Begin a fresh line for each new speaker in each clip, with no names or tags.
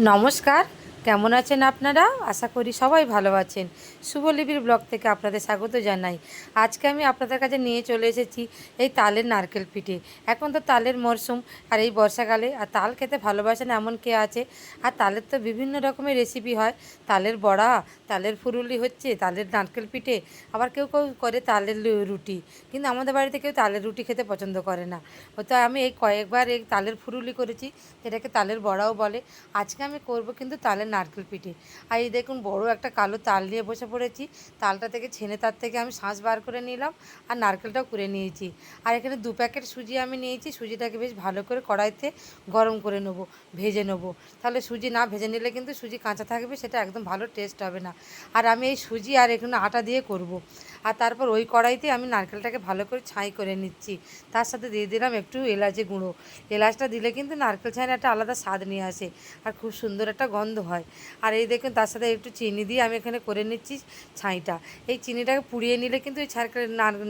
নমস্কার, কেমন আছেন আপনারা? আশা করি সবাই ভালো আছেন। শুভলিপির ব্লগ থেকে আপনাদের স্বাগত জানাই। আজকে আমি আপনাদের কাছে নিয়ে চলে এসেছি এই তালের নারকেল পিঠে। এখন তো তালের মরশুম, আর এই বর্ষাকালে আর তাল খেতে ভালোবাসেন এমন কে আছে? আর তালের তো বিভিন্ন রকমের রেসিপি হয়। তালের বড়া, তালের ফুরুলি হচ্ছে, তালের নারকেল পিঠে, আবার কেউ কেউ করে তালের রুটি। কিন্তু আমাদের বাড়িতে কেউ তালের রুটি খেতে পছন্দ করে না। তো আমি এই কয়েকবার এই তালের ফুরুলি করেছি, এটাকে তালের বড়াও বলে। আজকে আমি করব কিন্তু তালের নারকেল পিঠে। আর এই দেখুন বড় একটা কালো তাল নিয়ে বসে পড়েছি। তালটা থেকে ছেনে তার থেকে আমি শাঁস বার করে নিলাম, আর নারকেলটাও করে নিয়েছি। আর এখানে 2 প্যাকেট সুজি আমি নিয়েছি। সুজিটাকে বেশ ভালো করে কড়াইতে গরম করে নেবো, ভেজে নেবো। তাহলে সুজি না ভেজে নিলে কিন্তু সুজি কাঁচা থাকবে, সেটা একদম ভালো টেস্ট হবে না। আর আমি এই সুজি আর এখানে আটা দিয়ে করব। আর তারপর ওই কড়াইতে আমি নারকেলটাকে ভালো করে ছাই করে নিচ্ছি। তার সাথে দিয়ে দিলাম একটু এলাচি গুঁড়ো। এলাচটা দিলে কিন্তু নারকেল ছাইয়ের একটা আলাদা স্বাদ নিয়ে আসে, আর খুব সুন্দর একটা গন্ধ হয়। আর এই দেখুন তার সাথে একটু চিনি দিয়ে আমি এখানে করে নিচ্ছি ছাইটা। এই চিনিটাকে পুড়িয়ে নিলে কিন্তু এই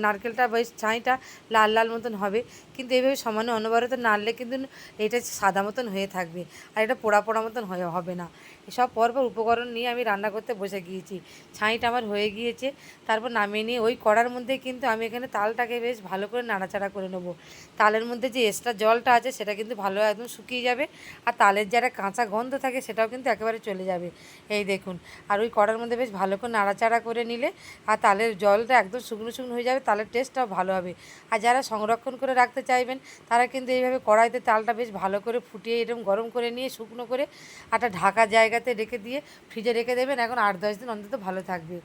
নারকেলটা বা ছাইটা লাল লাল মতন হবে। কিন্তু এইভাবে সমানে অনবরত নাড়লে কিন্তু এটা সাদা মতন হয়ে থাকবে, আর এটা পোড়া পোড়া মতন হবে না। এসব পরপর উপকরণ নিয়ে আমি রান্না করতে বসে গিয়েছি। ছাইটা আমার হয়ে গিয়েছে। তারপর নামিয়ে নিয়ে ওই কড়ার মধ্যে কিন্তু আমি এখানে তালটাকে বেশ ভালো করে নাড়াচাড়া করে নেবো। তালের মধ্যে যে এক্সট্রা জলটা আছে সেটা কিন্তু ভালো একদম শুকিয়ে যাবে, আর তালের যারা কাঁচা গন্ধ থাকে সেটাও কিন্তু একেবারে চলে যাবে। এই দেখুন, আর ওই কড়ার মধ্যে বেশ ভালো করে নাড়াচাড়া করে নিলে আর তালের জলটা একদম শুকনো শুকনো হয়ে যাবে, তালের টেস্টটাও ভালো হবে। আর যারা সংরক্ষণ করে রাখতে চাইবেন তারা কিন্তু এইভাবে কড়াইতে তালটা বেশ ভালো করে ফুটিয়ে এরকম গরম করে নিয়ে শুকনো করে একটা ঢাকা জায়গাতে রেখে দিয়ে ফ্রিজে রেখে দেবেন, এখন 8-10 দিন অন্তত ভালো থাকবে।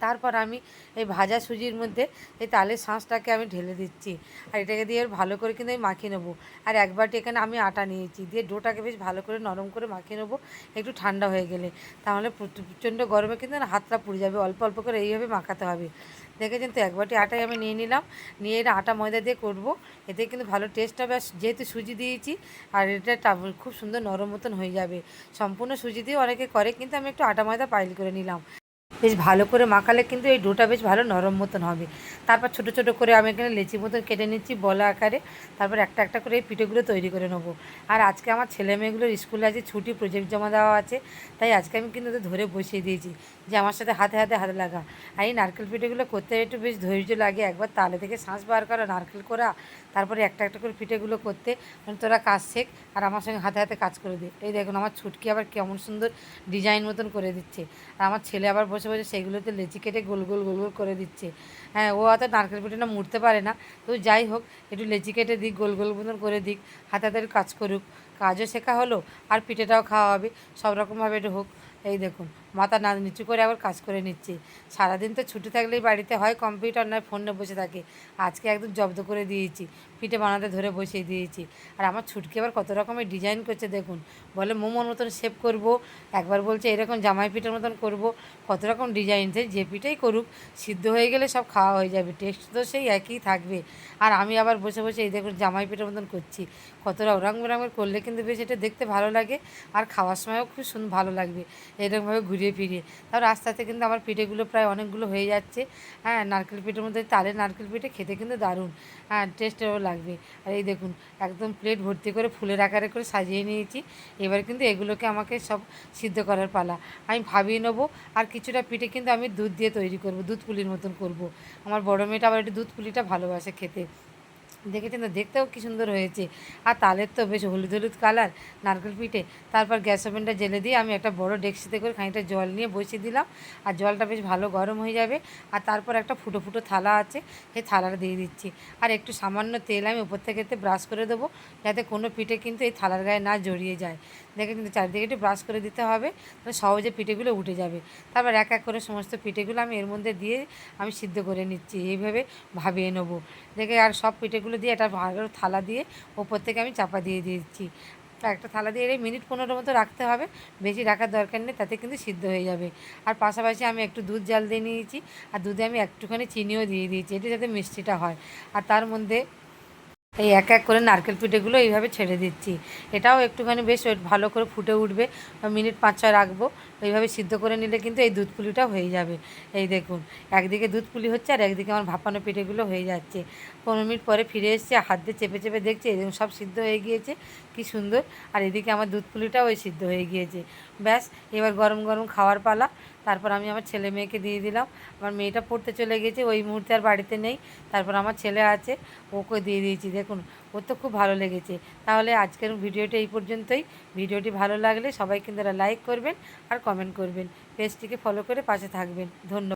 তারপর আমি এই ভাজা সুজির মধ্যে এই তালের শাঁসটাকে আমি ঢেলে দিচ্ছি, আর এটাকে দিয়ে ভালো করে কিন্তু আমি মাখিয়ে নেবো। আর এক বাটি এখানে আমি আটা নিয়েছি, দিয়ে ডোটাকে বেশ ভালো করে নরম করে মাখিয়ে নেবো একটু ঠান্ডা হয়ে গেলে। তাহলে প্রচণ্ড গরমে কিন্তু না হাতটা পুড়ে যাবে, অল্প অল্প করে এইভাবে মাখাতে হবে। দেখেছেন তো, এক বাটি আটাই আমি নিয়ে নিলাম। নিয়ে এটা আটা ময়দা দিয়ে করবো, এতে কিন্তু ভালো টেস্ট হবে। আর যেহেতু সুজি দিয়েছি, আর এটা খুব সুন্দর নরম মতন হয়ে যাবে। সম্পূর্ণ সুজি দিয়ে অনেকে করে, কিন্তু আমি একটু আটা ময়দা পাইল করে নিলাম। বেশ ভালো করে মাখালে কিন্তু এই ডোটা বেশ ভালো নরম মতন হবে। তারপর ছোটো ছোটো করে আমি এখানে লেচি মতন কেটে নিচ্ছি বলা আকারে। তারপর একটা একটা করে এই পিঠেগুলো তৈরি করে নেবো। আর আজকে আমার ছেলে মেয়েগুলোর স্কুলে আছে ছুটি, প্রজেক্ট জমা দেওয়া আছে। তাই আজকে আমি কিন্তু ওদের ধরে বসিয়ে দিয়েছি যে আমার সাথে হাতে হাতে হাতে লাগা। আর এই নারকেল পিঠেগুলো করতে একটু বেশ ধৈর্য লাগে। একবার তালে থেকে শাঁস বার করা, নারকেল করা, তারপরে একটা একটা করে পিঠেগুলো করতে। তোরা কাজ শেখ আর আমার সঙ্গে হাতে হাতে কাজ করে দে। এই দেখুন আমার ছুটকি আবার কেমন সুন্দর ডিজাইন মতন করে দিচ্ছে। আর আমার ছেলে আবার বসে বসে সেইগুলোতে লেচি কেটে গোল গোল গোল গোল করে দিচ্ছে। হ্যাঁ, ও অত নারকেল পিঠেটা মুড়তে পারে না, তো যাই হোক একটু লেচি কেটে দিক, গোল গোল মতন করে দিক, হাতে হাতে কাজ করুক। কাজও শেখা হলো, আর পিঠেটাও খাওয়া হবে, সব রকমভাবে একটু হোক। এই দেখুন মাথা না নিচু করে আবার কাজ করে নিচ্ছে। সারাদিন তো ছুটি থাকলেই বাড়িতে হয় কম্পিউটার নয় ফোনে বসে থাকে। আজকে একদম জব্দ করে দিয়েছি, পিঠে বানাতে ধরে বসিয়ে দিয়েছি। আর আমার ছুটকি আবার কত রকমের ডিজাইন করছে দেখুন। বলে মোমোর মতন শেপ করব, একবার বলছে এরকম জামাই পিঠের মতন করব। কত রকম ডিজাইন, যে পিঠেই করুক সিদ্ধ হয়ে গেলে সব খাওয়া হয়ে যাবে, টেস্ট তো সেই একই থাকবে। আর আমি আবার বসে বসে এই দেখুন জামাই পিঠের মতন করছি। কত রং বেরঙের করলে কিন্তু বেশ এটা দেখতে ভালো লাগে, আর খাওয়ার সময়ও খুব ভালো লাগবে এরকমভাবে ঘুরিয়ে ফিরিয়ে। তারপর আস্তে আস্তে কিন্তু আমার পিঠেগুলো প্রায় অনেকগুলো হয়ে যাচ্ছে। হ্যাঁ, নারকেল পিঠের মধ্যে তালের নারকেল পিঠে খেতে কিন্তু দারুণ, হ্যাঁ টেস্টেরও লাগবে। আর এই দেখুন একদম প্লেট ভর্তি করে ফুলের আকারে করে সাজিয়ে নিয়েছি। এবার কিন্তু এগুলোকে আমাকে সব সিদ্ধ করার পালা। আমি ভাবিয়ে নেবো। আর কিছুটা পিঠে কিন্তু আমি দুধ দিয়ে তৈরি করব, দুধ পুলির মতন করব। আমার বড় মেয়েটা আবার একটু দুধ পুলিটা ভালোবাসে খেতে। দেখেছেন তো, দেখতেও কী সুন্দর হয়েছে। আর তালের তো বেশ হলুদ হলুদ কালার নারকেল পিঠে। তারপর গ্যাস ওভেনটা জেলে দিয়ে আমি একটা বড় ডেকচিতে করে খানিকটা জল নিয়ে বসিয়ে দিলাম। আর জলটা বেশ ভালো গরম হয়ে যাবে। আর তারপর একটা ফুটো ফুটো থালা আছে, সেই থালাটা দিয়ে দিচ্ছি। আর একটু সামান্য তেল আমি উপর থেকে ব্রাশ করে দেবো, যাতে কোনো পিঠে কিন্তু এই থালার গায়ে না জড়িয়ে যায়। দেখে কিন্তু চারিদিকে একটু ব্রাশ করে দিতে হবে, তাহলে সহজে পিঠেগুলো উঠে যাবে। তারপর এক এক করে সমস্ত পিঠেগুলো আমি এর মধ্যে দিয়ে আমি সিদ্ধ করে নিচ্ছি, এইভাবে ভাবিয়ে নেবো। দেখে আর সব পিঠেগুলো দিয়ে একটা ভালো থালা দিয়ে ওপর থেকে আমি চাপা দিয়ে দিচ্ছি। একটা থালা দিয়ে মিনিট 15 মতো রাখতে হবে, বেশি রাখার দরকার নেই, তাতে কিন্তু সিদ্ধ হয়ে যাবে। আর পাশাপাশি আমি একটু দুধ জাল দিয়ে নিয়েছি, আর দুধে আমি একটুখানি চিনিও দিয়ে দিয়েছি, এটা যাতে মিষ্টিটা হয়। আর তার মধ্যে এই এক এক করে নারকেল পিঠেগুলো এইভাবে ছেড়ে দিচ্ছি। এটাও একটুখানি বেশ ভালো করে ফুটে উঠবে, মিনিট 5-6 রাখবো। এইভাবে সিদ্ধ করে নিলে কিন্তু এই দুধ পুলিটা হয়ে যাবে। এই দেখুন একদিকে দুধ পুলি হচ্ছে, আর একদিকে আমার ভাপানো পিঠেগুলো হয়ে যাচ্ছে। 15 মিনিট পরে ফিরে এসেছি, হাত দিয়ে চেপে চেপে দেখছি এই সব সিদ্ধ হয়ে গিয়েছে। কি সুন্দর। আর এদিকে আমার দুধ পুলিটাও ওই সিদ্ধ হয়ে গিয়েছে। ব্যাস, এবার গরম গরম খাওয়ার পালা। তারপর আমি আমার ছেলে মেয়েকে দিয়ে দিলাম। আমার মেয়েটা পড়তে চলে গেছে, ওই মুহূর্তে আর বাড়িতে নেই। তারপর আমার ছেলে আছে, ওকে দিয়ে দিয়েছি। দেখুন, ওর তো খুব ভালো লেগেছে। তাহলে আজকের ভিডিওটা এই পর্যন্তই। ভিডিওটি ভালো লাগলে সবাই কিন্তু লাইক করবেন আর কমেন্ট করবেন। পেজটিকে ফলো করে পাশে থাকবেন। ধন্যবাদ।